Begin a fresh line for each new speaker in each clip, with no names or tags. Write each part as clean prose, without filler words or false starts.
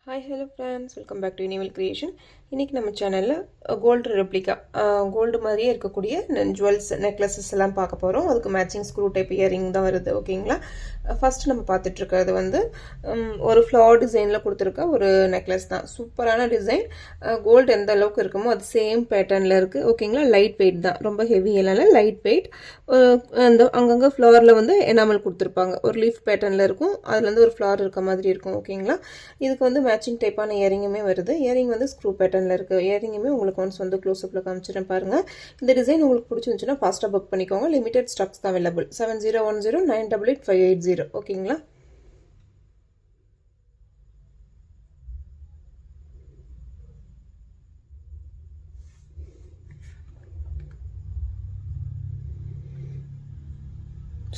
Hi, hello friends, welcome back to Animal Creation. இன்னைக்கு நம்ம சேனல்ல கோல்ட் ரெப்ளிகா கோல்ட் மாதிரியே இருக்கக்கூடிய ஜுவல்ஸ் நெக்லஸஸ் எல்லாம் பார்க்க போறோம். அதுக்கு மேட்சிங் ஸ்க்ரூ டைப் இயரிங் தான் வருது. ஓகேங்களா? ஃபர்ஸ்ட் நம்ம பார்த்துட்டு இருக்கிறது வந்து ஒரு ஃப்ளவர் டிசைன்ல கொடுத்துருக்க ஒரு நெக்லஸ் தான். சூப்பரான டிசைன். கோல்ட் எந்த அளவுக்கு இருக்குமோ அது சேம் பேட்டர்ன்ல இருக்கு. ஓகேங்களா? லைட் வெயிட் தான், ரொம்ப ஹெவி இல்லைனா லைட் வெயிட். அந்த அங்கங்கே ஃப்ளவர்ல வந்து எனாமல் கொடுத்துருப்பாங்க. ஒரு லீஃப் பேட்டர்ன்ல இருக்கும், அதுல இருந்து ஒரு ஃப்ளவர் இருக்க மாதிரி இருக்கும். ஓகேங்களா? இதுக்கு வந்து மேட்சிங் டைப்பான இயரிங்குமே வருது. இயரிங் வந்து ஸ்க்ரூ பேட்டர்ன்ல இருக்கு. இயரிங்குமே உங்களுக்கு ஒன்ஸ் வந்து க்ளோஸ்அப்ல காமிச்சிட்டேன் பாருங்க. இந்த டிசைன் உங்களுக்கு பிடிச்சிருந்துச்சுன்னா ஃபாஸ்ட்டாக புக் பண்ணிக்கோங்க. லிமிடெட் ஸ்டாக்ஸ் தான் அவைலபிள். 7010988580. ஓகேங்களா?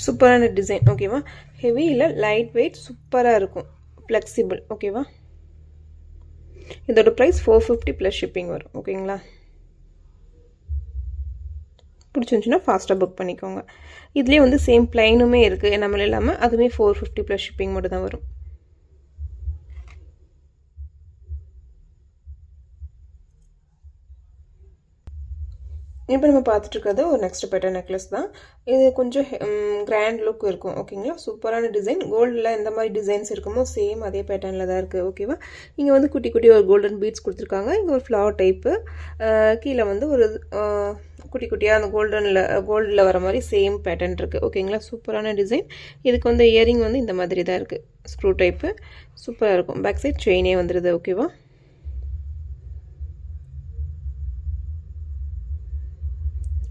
சூப்பரான டிசைன். ஓகேவா? ஹெவி இல்லை, லைட் வெயிட், சூப்பராக இருக்கும், ஃப்ளெக்சிபிள். ஓகேவா? இதோட ப்ரைஸ் 450 ப்ளஸ் ஷிப்பிங் வரும். ஓகேங்களா? பிடிச்சிருந்துச்சுன்னா ஃபாஸ்ட்டாக புக் பண்ணிக்கோங்க. இதுலேயே வந்து சேம் பிளைனுமே இருக்குது, நம்மள இல்லாமல். அதுவுமே 450 ப்ளஸ் ஷிப்பிங் மட்டும் தான் வரும். இப்போ நம்ம பார்த்துட்டு இருக்கிறது ஒரு நெக்ஸ்ட் பேட்டர்ன் நெக்லஸ் தான். இது கொஞ்சம் கிராண்ட் லுக் இருக்கும். ஓகேங்களா? சூப்பரான டிசைன். கோல்டில் எந்த மாதிரி டிசைன்ஸ் இருக்குமோ சேம் அதே பேட்டர்னில் தான் இருக்குது. ஓகேவா? இங்கே வந்து குட்டி குட்டி ஒரு கோல்டன் பீட்ஸ் கொடுத்துருக்காங்க. இங்கே ஒரு ஃப்ளவர் டைப்பு, கீழே வந்து ஒரு குட்டி குட்டியாக அந்த கோல்டில் வர மாதிரி சேம் பேட்டர்ன் இருக்குது. ஓகேங்களா? சூப்பரான டிசைன். இதுக்கு வந்து இயரிங் வந்து இந்த மாதிரி தான் இருக்குது, ஸ்க்ரூ டைப்பு. சூப்பராக இருக்கும். பேக் சைட் செயினே வந்துடுது. ஓகேவா?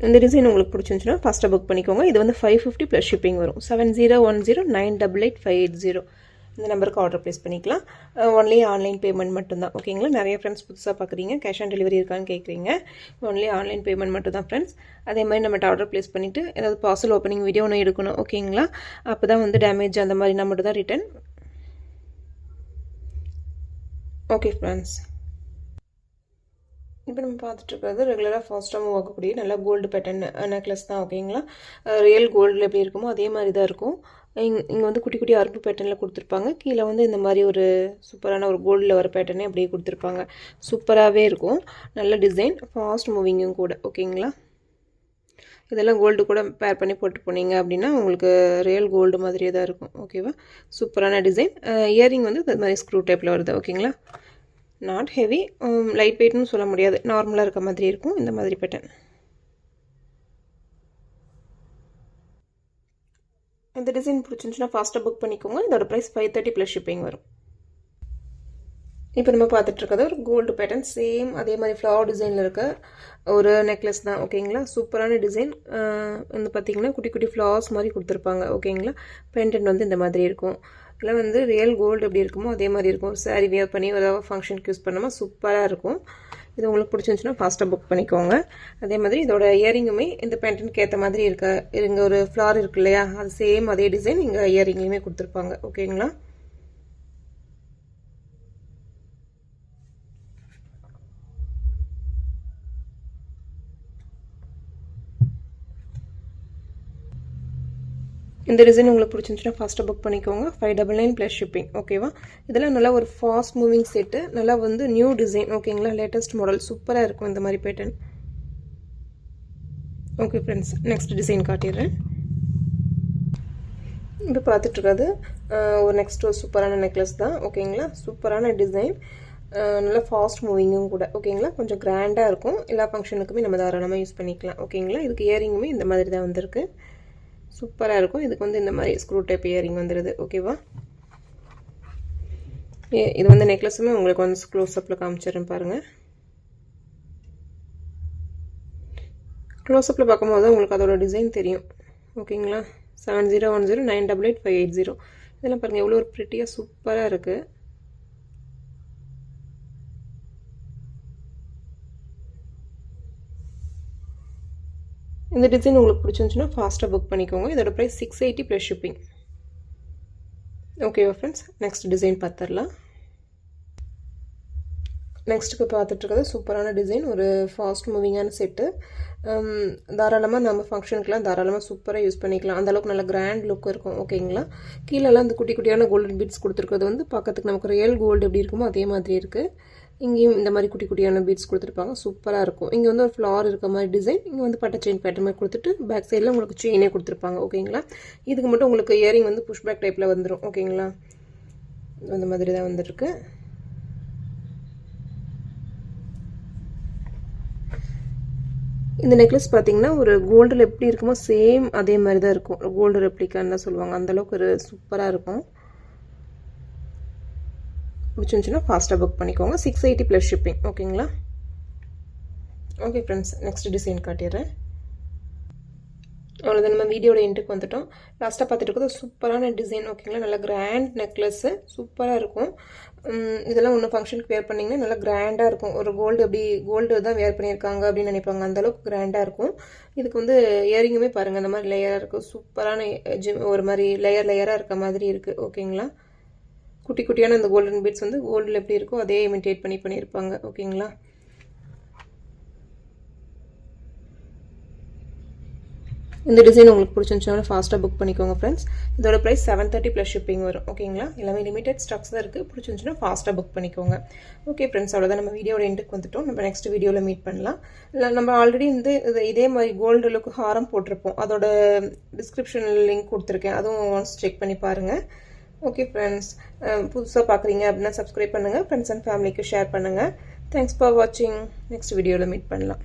இந்த டிசைன் உங்களுக்கு பிடிச்சிருந்துச்சுன்னா ஃபஸ்ட்டாக புக் பண்ணிக்கோங்க. இது வந்து 550 ப்ளஸ் ஷிப்பிங் வரும். 7010988580 இந்த நம்பருக்கு ஆர்டர் ப்ளேஸ் பண்ணிக்கலாம். ஒன்லி ஆன்லைன் பேமெண்ட் மட்டும்தான். ஓகேங்களா? நிறைய ஃப்ரெண்ட்ஸ் புதுசாக பார்க்குறீங்க, கேஷ் ஆன் டெலிவரி இருக்கான்னு கேட்குறீங்க. ஒன்லி ஆன்லைன் பேமெண்ட் மட்டும் தான் ஃப்ரெண்ட்ஸ். அதே மாதிரி நம்மகிட்ட ஆர்டர் ப்ளேஸ் பண்ணிவிட்டு ஏதாவது பார்சல் ஓப்பனிங் வீடியோ ஒன்று எடுக்கணும். ஓகேங்களா? அப்போ தான் வந்து டேமேஜ் அந்த மாதிரி நம்ம மட்டும் தான் ரிட்டன். ஓகே ஃப்ரெண்ட்ஸ், இப்போ நம்ம பார்த்துட்டு இருக்கிறது ரெகுலராக ஃபாஸ்ட்டாக மூவ் ஆகக்கூடிய நல்ல கோல்டு பேட்டர்ன் நெக்லஸ் தான். ஓகேங்களா? ரியல் கோல்டில் எப்படி இருக்குமோ அதே மாதிரி தான் இருக்கும். இங்கே வந்து குட்டி குட்டி அரும்பு பேட்டர்னில் கொடுத்துருப்பாங்க. கீழே வந்து இந்த மாதிரி ஒரு சூப்பரான ஒரு கோல்டில் வர பேட்டர்னே அப்படியே கொடுத்துருப்பாங்க. சூப்பராகவே இருக்கும். நல்ல டிசைன், ஃபாஸ்ட் மூவிங்கும் கூட. ஓகேங்களா? இதெல்லாம் கோல்டு கூட பேர் பண்ணி போட்டு போனீங்க அப்படின்னா உங்களுக்கு ரியல் கோல்டு மாதிரியே தான் இருக்கும். ஓகேவா? சூப்பரான டிசைன். இயரிங் வந்து இந்த மாதிரி ஸ்க்ரூ டைப்பில் வருது. ஓகேங்களா? நாட் ஹெவி, லைட் வெயிட்னு சொல்ல முடியாது, நார்மலாக இருக்க மாதிரி இருக்கும். இந்த மாதிரி பேட்டர்ன். இந்த டிசைன் பிடிச்சிருந்துச்சுன்னா ஃபாஸ்ட்டாக புக் பண்ணிக்கோங்க. இதோட ப்ரைஸ் 530 ப்ளஸ் ஷிப்பிங் வரும். இப்போ நம்ம பார்த்துட்டு இருக்கிறது ஒரு கோல்டு பேட்டர்ன், சேம் அதே மாதிரி ஃப்ளவர் டிசைனில் இருக்க ஒரு நெக்லஸ் தான். ஓகேங்களா? சூப்பரான டிசைன். வந்து பார்த்திங்கன்னா குட்டி குட்டி ஃப்ளவர்ஸ் மாதிரி கொடுத்துருப்பாங்க. ஓகேங்களா? பெண்டன்ட் வந்து இந்த மாதிரி இருக்கும். இதெல்லாம் வந்து ரியல் கோல்டு எப்படி இருக்குமோ அதே மாதிரி இருக்கும். சாரீ வியர் பண்ணி ஏதாவது ஃபங்க்ஷனுக்கு யூஸ் பண்ணாமல் சூப்பராக இருக்கும். இது உங்களுக்கு பிடிச்சிருந்துச்சுன்னா ஃபாஸ்ட்டாக புக் பண்ணிக்கோங்க. அதே மாதிரி இதோட இயரிங்குமே இந்த பேட்டர்னுக்கு ஏற்ற மாதிரி இங்கே ஒரு ஃப்ளார் இருக்கு இல்லையா, அது சேம் அதே டிசைன் இங்கே இயரிங்லேயுமே கொடுத்துருப்பாங்க. ஓகேங்களா? இந்த டிசைன் உங்களுக்கு பிடிச்சிருந்துச்சுன்னா ஃபாஸ்ட்டாக புக் பண்ணிக்கோங்க. 599 ப்ளஸ் ஷிப்பிங். ஓகேவா? இதெல்லாம் நல்லா ஒரு ஃபாஸ்ட் மூவிங் செட்டு, நல்லா வந்து நியூ டிசைன். ஓகேங்களா? லேட்டஸ்ட் மாடல், சூப்பராக இருக்கும் இந்த மாதிரி pattern. Okay friends, next design காட்டிடுறேன். இப்போ பார்த்துட்ருக்காது ஒரு நெக்ஸ்ட் ஒரு சூப்பரான நெக்லஸ் தான். ஓகேங்களா? சூப்பரான டிசைன், நல்லா ஃபாஸ்ட் மூவிங்கும் கூட. ஓகேங்களா? கொஞ்சம் கிராண்டாக இருக்கும். எல்லா ஃபங்க்ஷனுக்குமே நம்ம தாராளமாக யூஸ் பண்ணிக்கலாம். ஓகேங்களா? இதுக்கு இயரிங்குமே இந்த மாதிரி தான் வந்திருக்கு. சூப்பராக இருக்கும். இதுக்கு வந்து இந்த மாதிரி ஸ்க்ரூ டைப் இயரிங் வந்துடுது. ஓகேவா? இது வந்து நெக்லஸுமே உங்களுக்கு வந்து க்ளோஸ்அப்பில் காமிச்சிடுறேன் பாருங்கள். க்ளோஸ்அப்பில் பார்க்கும்போது உங்களுக்கு அதோட டிசைன் தெரியும். ஓகேங்களா? 7010988580 இதெல்லாம் பாருங்கள் எவ்வளோ ஒரு ப்ரிட்டியாக சூப்பராக இருக்குது. இந்த டிசைன் உங்களுக்கு பிடிச்சிருந்துச்சுன்னா ஃபாஸ்ட்டாக புக் பண்ணிக்கோங்க. இதோட ப்ரைஸ் 680 ப்ளஸ் ஷிப்பிங். ஓகேவா ஃப்ரெண்ட்ஸ்? நெக்ஸ்ட் டிசைன் பார்த்துடலாம். நெக்ஸ்ட்டுக்கு பார்த்துட்ருக்கிறது சூப்பரான டிசைன், ஒரு ஃபாஸ்ட் மூவிங்கான செட்டு. தாராளமாக நம்ம ஃபங்க்ஷனுக்குலாம் தாராளமாக சூப்பராக யூஸ் பண்ணிக்கலாம். அந்தளவுக்கு நல்ல கிராண்ட் லுக் இருக்கும். ஓகேங்களா, கீழெல்லாம் அந்த குட்டி குட்டியான கோல்டன் பீட்ஸ் கொடுத்துருக்கிறது வந்து பார்க்கறதுக்கு நமக்கு ரியல் கோல்டு எப்படி இருக்குமோ அதே மாதிரி இருக்குது. இங்கேயும் இந்த மாதிரி குட்டி குட்டியான பீட்ஸ் கொடுத்துருப்பாங்க, சூப்பராக இருக்கும். இங்கே வந்து ஒரு ஃப்ளார் இருக்க மாதிரி டிசைன், இங்கே வந்து பட்டை செயின் பேட்டர் மாதிரி கொடுத்துட்டு பேக் சைடில் உங்களுக்கு செயினே கொடுத்துருப்பாங்க. ஓகேங்களா, இதுக்கு மட்டும் உங்களுக்கு இயரிங் வந்து புஷ் பேக் டைப்பில் வந்துடும். ஓகேங்களா, அந்த மாதிரி தான் வந்துருக்கு. இந்த நெக்லஸ் பார்த்தீங்கன்னா ஒரு கோல்டில் எப்படி இருக்குமோ சேம் அதே மாதிரி தான் இருக்கும். கோல்டு ரெப்ளிகான்னு தான் சொல்லுவாங்க. அந்தளவுக்கு ஒரு சூப்பராக இருக்கும். பிடிச்சிருந்துச்சுன்னா ஃபாஸ்ட்டாக புக் பண்ணிக்கோங்க. 680 ப்ளஸ் ஷிப்பிங். ஓகேங்களா, ஓகே ஃப்ரெண்ட்ஸ், நெக்ஸ்ட் டிசைன் காட்டிடுறேன். அவ்வளோதான், நம்ம வீடியோட எண்டுக்கு வந்துட்டோம். லாஸ்ட்டாக பார்த்துட்டு இருக்கிறது சூப்பரான டிசைன். ஓகேங்களா, நல்லா கிராண்ட் நெக்லஸ்ஸு சூப்பராக இருக்கும். இதெல்லாம் ஒன்று ஃபங்க்ஷனுக்கு வேர் பண்ணிங்கன்னா நல்லா கிராண்டாக இருக்கும். ஒரு கோல்டு எப்படி கோல்டு தான் வேர் பண்ணியிருக்காங்க அப்படின்னு நினைப்பாங்க, அந்தளவுக்கு கிராண்டாக இருக்கும். இதுக்கு வந்து இயரிங்குமே பாருங்கள், அந்த மாதிரி லேயராக இருக்கும். சூப்பரான ஒரு மாதிரி லேயராக இருக்க மாதிரி இருக்குது. ஓகேங்களா, குட்டி குட்டியான இந்த கோல்டன் பீட்ஸ் வந்து கோல்டில் எப்படி இருக்கோ அதே இமிட்டேட் பண்ணியிருப்பாங்க. ஓகேங்களா, இந்த டிசைன் உங்களுக்கு பிடிச்சிருந்துச்சுன்னா ஃபாஸ்ட்டாக புக் பண்ணிக்கோங்க ஃப்ரெண்ட்ஸ். இதோட ப்ரைஸ் 730 ப்ளஸ் ஷிப்பிங் வரும். ஓகேங்களா, எல்லாமே லிமிடெட் ஸ்டாக்ஸ் தான் இருக்குது. பிடிச்சிருந்துச்சுன்னா ஃபாஸ்ட்டாக புக் பண்ணிக்கோங்க. ஓகே ஃப்ரெண்ட்ஸ், அவ்வளோதான், நம்ம வீடியோட எண்டுக்கு வந்துட்டோம். நம்ம நெக்ஸ்ட் வீடியோவில் மீட் பண்ணலாம். இல்லை, நம்ம ஆல்ரெடி வந்து இதே மாதிரி கோல்டு லுக்கு ஹாரம் போட்டிருப்போம், அதோட டிஸ்கிரிப்ஷனில் லிங்க் கொடுத்துருக்கேன், அதுவும் ஒன்ஸ் செக் பண்ணி பாருங்கள். ஓகே ஃப்ரெண்ட்ஸ், புதுசாக பார்க்குறீங்க அப்படின்னா சப்ஸ்கிரைப் பண்ணுங்கள், ஃப்ரெண்ட்ஸ் அண்ட் ஃபேமிலிக்கு ஷேர் பண்ணுங்கள். தேங்க்ஸ் ஃபார் வாட்சிங். நெக்ஸ்ட் வீடியோவில் மீட் பண்ணலாம்.